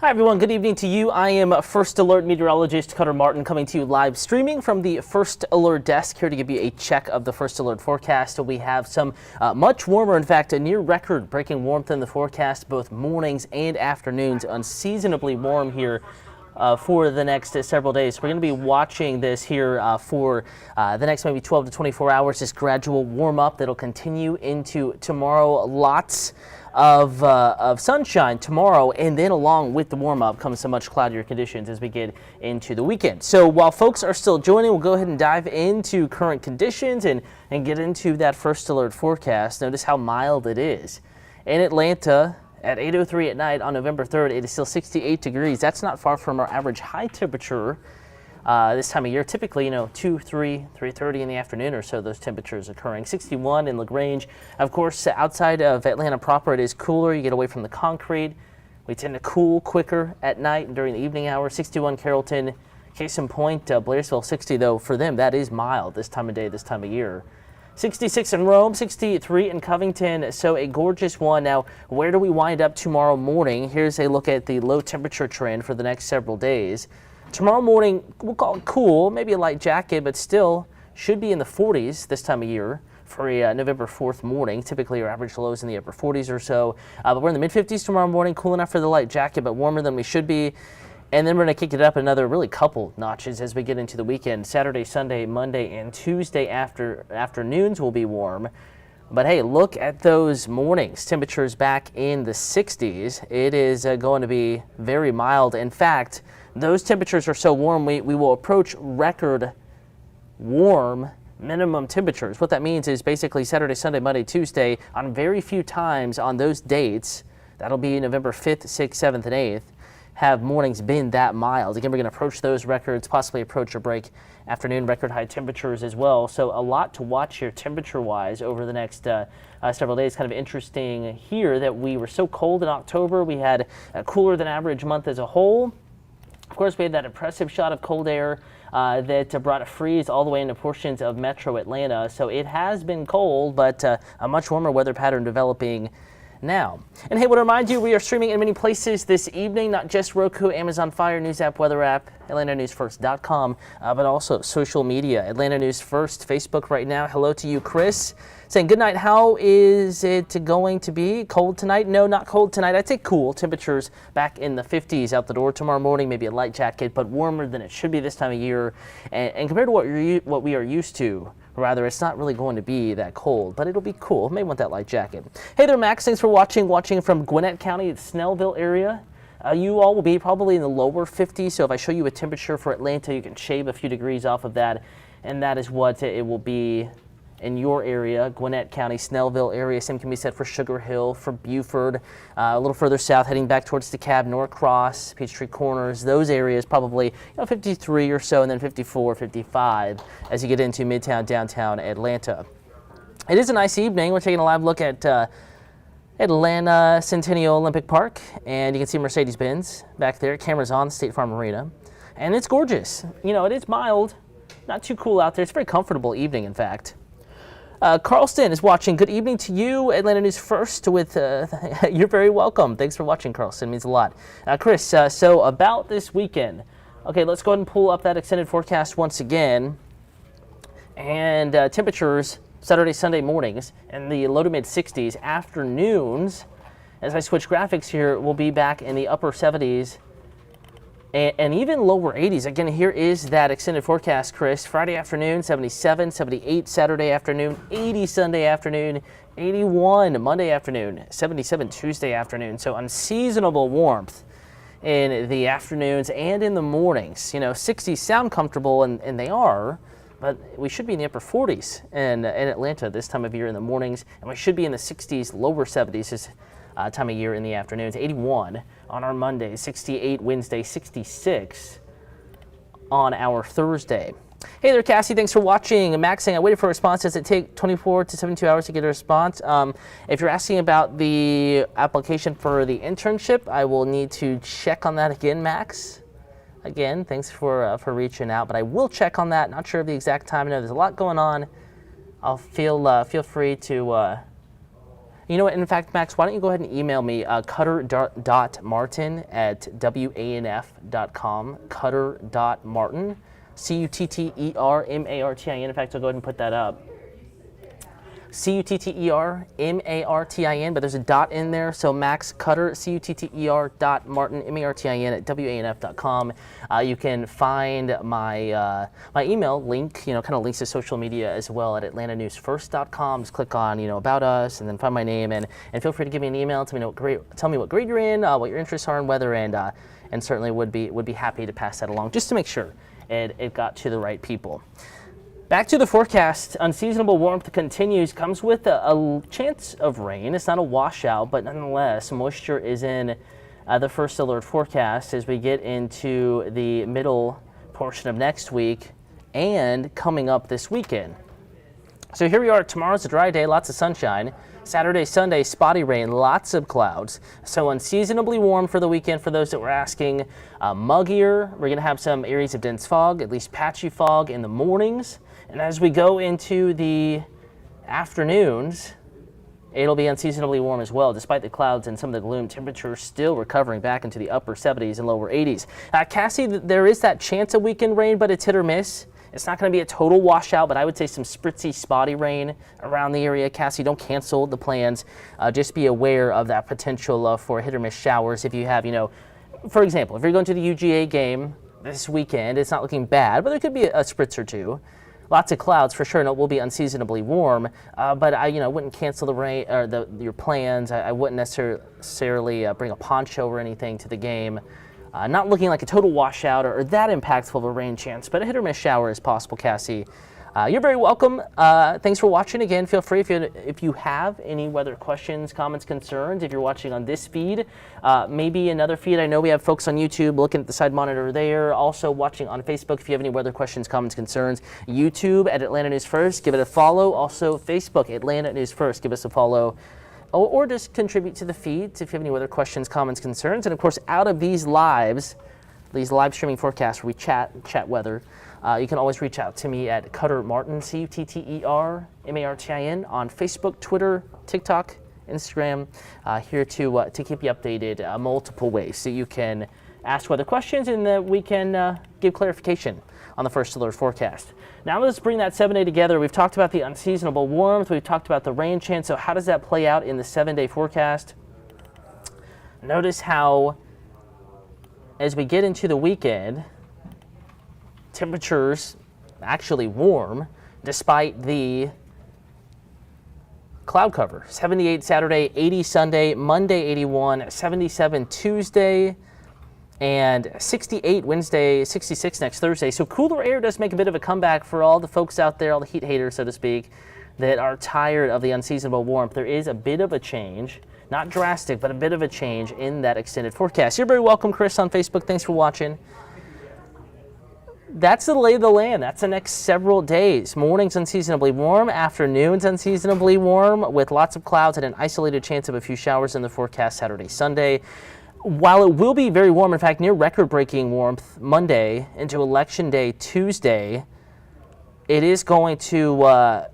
Hi everyone, good evening to you. I am First Alert Meteorologist Cutter Martin coming to you live streaming from the First Alert desk here to give you a check of the First Alert forecast. We have some much warmer, in fact, a near record breaking warmth in the forecast, both mornings and afternoons, unseasonably warm here for the next several days. We're going to be watching this here for the next maybe 12 to 24 hours, this gradual warm up that'll continue into tomorrow. Lots of sunshine tomorrow, and then along with the warm-up comes some much cloudier conditions as we get into the weekend. So while folks are still joining, we'll go ahead and dive into current conditions and get into that First Alert forecast. Notice how mild it is. In Atlanta at 8:03 at night on November 3rd, it is still 68 degrees. That's not far from our average high temperature this time of year. Typically, 3:30 in the afternoon or so, those temperatures occurring. 61 in LaGrange. Of course, outside of Atlanta proper, it is cooler. You get away from the concrete. We tend to cool quicker at night and during the evening hours. 61 Carrollton. Case in point, Blairsville 60, though, for them, that is mild this time of day, this time of year. 66 in Rome, 63 in Covington, so a gorgeous one. Now, where do we wind up tomorrow morning? Here's a look at the low temperature trend for the next several days. Tomorrow morning, we'll call it cool, maybe a light jacket, but still should be in the 40s this time of year for a November 4th morning. Typically, our average lows in the upper 40s or so. But we're in the mid-50s tomorrow morning, cool enough for the light jacket, but warmer than we should be. And then we're going to kick it up another really couple notches as we get into the weekend. Saturday, Sunday, Monday, and Tuesday afternoons will be warm. But hey, look at those mornings. Temperatures back in the 60s. It is going to be very mild. In fact, those temperatures are so warm, we will approach record warm minimum temperatures. What that means is basically Saturday, Sunday, Monday, Tuesday, on very few times on those dates, that'll be November 5th, 6th, 7th, and 8th, have mornings been that mild. Again, we're going to approach those records, possibly approach or break afternoon record high temperatures as well. So a lot to watch here temperature-wise over the next several days. Kind of interesting here that we were so cold in October. We had a cooler than average month as a whole. Of course, we had that impressive shot of cold air that brought a freeze all the way into portions of metro Atlanta. So it has been cold, but a much warmer weather pattern developing now. And hey, I want to remind you, we are streaming in many places this evening, not just Roku, Amazon Fire, News App, Weather App, AtlantaNewsFirst.com, but also social media. Atlanta News First, Facebook right now. Hello to you, Chris. Saying good night. How is it going to be? Cold tonight? No, not cold tonight. I'd say cool. Temperatures back in the 50s out the door tomorrow morning. Maybe a light jacket, but warmer than it should be this time of year. And compared to what we are used to, rather, it's not really going to be that cold, but it'll be cool. May want that light jacket. Hey there, Max. Thanks for watching from Gwinnett County, the Snellville area. You all will be probably in the lower 50s, so if I show you a temperature for Atlanta, you can shave a few degrees off of that, and that is what it will be in your area, Gwinnett County, Snellville area. Same can be said for Sugar Hill, for Buford, a little further south, heading back towards DeKalb, Norcross, Peachtree Corners. Those areas probably 53 or so, and then 54, 55 as you get into Midtown, downtown Atlanta. It is a nice evening. We're taking a live look at Atlanta Centennial Olympic Park, and you can see Mercedes-Benz back there. Cameras on State Farm Arena, and it's gorgeous. It is mild, not too cool out there. It's a very comfortable evening, in fact. Carlston is watching. Good evening to you, Atlanta News First. You're very welcome. Thanks for watching, Carlston. It means a lot. Chris, so about this weekend. Okay, let's go ahead and pull up that extended forecast once again. And temperatures Saturday, Sunday mornings in the low to mid 60s. Afternoons, as I switch graphics here, we'll be back in the upper 70s. And even lower 80s. Again, here is that extended forecast, Chris. Friday afternoon, 77, 78 Saturday afternoon, 80 Sunday afternoon, 81 Monday afternoon, 77 Tuesday afternoon. So unseasonable warmth in the afternoons and in the mornings. 60s sound comfortable, and they are, but we should be in the upper 40s in Atlanta this time of year in the mornings, and we should be in the 60s, lower 70s this time of year in the afternoons. 81 on our Monday, 68 Wednesday, 66 on our Thursday. Hey there, Cassie. Thanks for watching. Max saying, I waited for a response. Does it take 24 to 72 hours to get a response? If you're asking about the application for the internship, I will need to check on that again, Max. Again, thanks for reaching out, but I will check on that. Not sure of the exact time. I know there's a lot going on. I'll feel free to You know what, in fact, Max, why don't you go ahead and email me, cutter.martin@wanf.com, cutter.martin, Cuttermartin. In fact, I'll go ahead and put that up. Cuttermartin, but there's a dot in there, so Max Cutter, Cuttermartin, @wanf.com. You can find my my email link, kind of links to social media as well at atlantanewsfirst.com. Just click on, about us, and then find my name, and feel free to give me an email. Tell me what grade you're in, what your interests are in weather, and certainly would be happy to pass that along just to make sure it got to the right people. Back to the forecast. Unseasonable warmth continues, comes with a chance of rain. It's not a washout, but nonetheless, moisture is in the first alert forecast as we get into the middle portion of next week and coming up this weekend. So here we are. Tomorrow's a dry day, lots of sunshine. Saturday, Sunday, spotty rain, lots of clouds. So unseasonably warm for the weekend for those that were asking. Muggier. We're going to have some areas of dense fog, at least patchy fog in the mornings. And as we go into the afternoons, it'll be unseasonably warm as well, despite the clouds and some of the gloom. Temperatures still recovering back into the upper 70s and lower 80s. Cassie, there is that chance of weekend rain, but it's hit or miss. It's not going to be a total washout, but I would say some spritzy, spotty rain around the area. Cassie, don't cancel the plans. Just be aware of that potential for hit or miss showers. If you have, for example, if you're going to the UGA game this weekend, it's not looking bad, but there could be a spritz or two. Lots of clouds for sure, and it will be unseasonably warm. But I, wouldn't cancel the rain or your plans. I wouldn't necessarily bring a poncho or anything to the game. Not looking like a total washout or that impactful of a rain chance, but a hit or miss shower is possible, Cassie. You're very welcome. Thanks for watching. Again, feel free if you have any weather questions, comments, concerns, if you're watching on this feed, maybe another feed. I know we have folks on YouTube looking at the side monitor there, also watching on Facebook. If you have any weather questions, comments, concerns, YouTube at Atlanta News First, give it a follow. Also Facebook, Atlanta News First, give us a follow. Or just contribute to the feeds if you have any weather questions, comments, concerns. And of course, out of these live streaming forecasts where we chat weather, you can always reach out to me at Cutter Martin, Cuttermartin, on Facebook, Twitter, TikTok, Instagram, here to keep you updated multiple ways so you can ask weather questions and that we can give clarification on the first alert forecast. Now let's bring that 7-day together. We've talked about the unseasonable warmth. We've talked about the rain chance. So how does that play out in the 7-day forecast? Notice how as we get into the weekend, temperatures actually warm despite the cloud cover. 78 Saturday, 80 Sunday, Monday 81, 77 Tuesday, and 68 Wednesday, 66 next Thursday. So cooler air does make a bit of a comeback for all the folks out there, all the heat haters, so to speak, that are tired of the unseasonable warmth. There is a bit of a change, not drastic, but a bit of a change in that extended forecast. You're very welcome, Chris, on Facebook. Thanks for watching. That's the lay of the land. That's the next several days. Mornings unseasonably warm, afternoons unseasonably warm with lots of clouds and an isolated chance of a few showers in the forecast Saturday, Sunday. While it will be very warm, in fact, near record-breaking warmth Monday into Election Day Tuesday, it is going to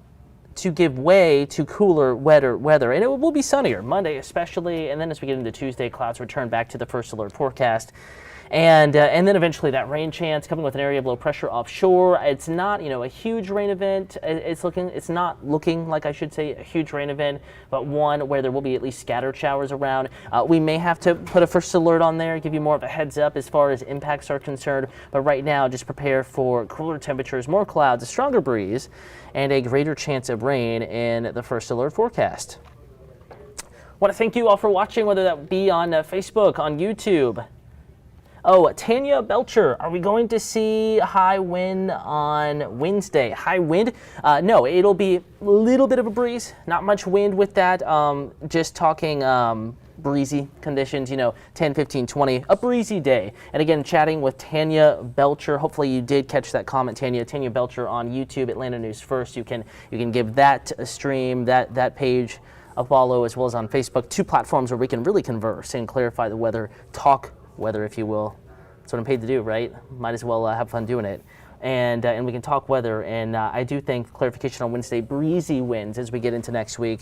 give way to cooler, wetter weather, and it will be sunnier Monday especially, and then as we get into Tuesday, clouds return back to the first alert forecast. And then eventually that rain chance coming with an area of low pressure offshore. It's not, a huge rain event. It's not looking like, I should say, a huge rain event, but one where there will be at least scattered showers around. We may have to put a first alert on there, give you more of a heads up as far as impacts are concerned. But right now, just prepare for cooler temperatures, more clouds, a stronger breeze, and a greater chance of rain in the first alert forecast. I want to thank you all for watching, whether that be on Facebook, on YouTube. Oh, Tanya Belcher, are we going to see high wind on Wednesday? High wind? No, it'll be a little bit of a breeze, not much wind with that. Just talking breezy conditions, 10, 15, 20, a breezy day. And again, chatting with Tanya Belcher. Hopefully you did catch that comment, Tanya Belcher on YouTube, Atlanta News First. You can give that a stream, that page a follow, as well as on Facebook, two platforms where we can really converse and clarify the weather, talk weather, if you will. That's what I'm paid to do, right? Might as well have fun doing it. and we can talk weather. And I do think clarification on Wednesday, breezy winds as we get into next week.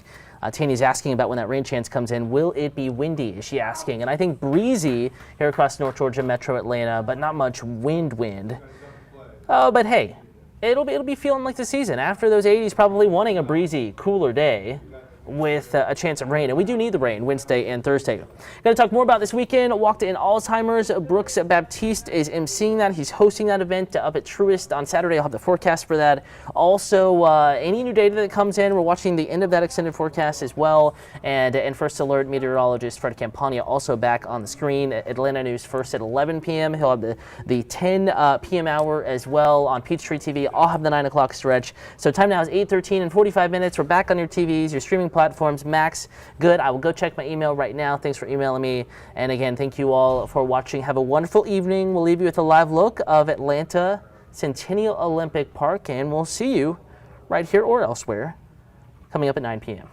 Tanya's asking about when that rain chance comes in. Will it be windy, is she asking? And I think breezy here across North Georgia, Metro Atlanta, but not much wind. Oh, but hey, it'll be feeling like the season after those 80s, probably wanting a breezy, cooler day with a chance of rain. And we do need the rain Wednesday and Thursday. Going to talk more about this weekend. Walked in Alzheimer's. Brooks Baptiste is emceeing that. He's hosting that event up at Truist on Saturday. I'll have the forecast for that. Also, any new data that comes in, we're watching the end of that extended forecast as well. And First Alert meteorologist Fred Campania also back on the screen. Atlanta News first at 11 p.m. He'll have the 10 p.m. hour as well on Peachtree TV. I'll have the 9 o'clock stretch. So time now is 8:13 and 45 minutes. We're back on your TVs, your streaming platforms. Max, good. I will go check my email right now. Thanks for emailing me. And again, thank you all for watching. Have a wonderful evening. We'll leave you with a live look of Atlanta Centennial Olympic Park, and we'll see you right here or elsewhere coming up at 9 p.m.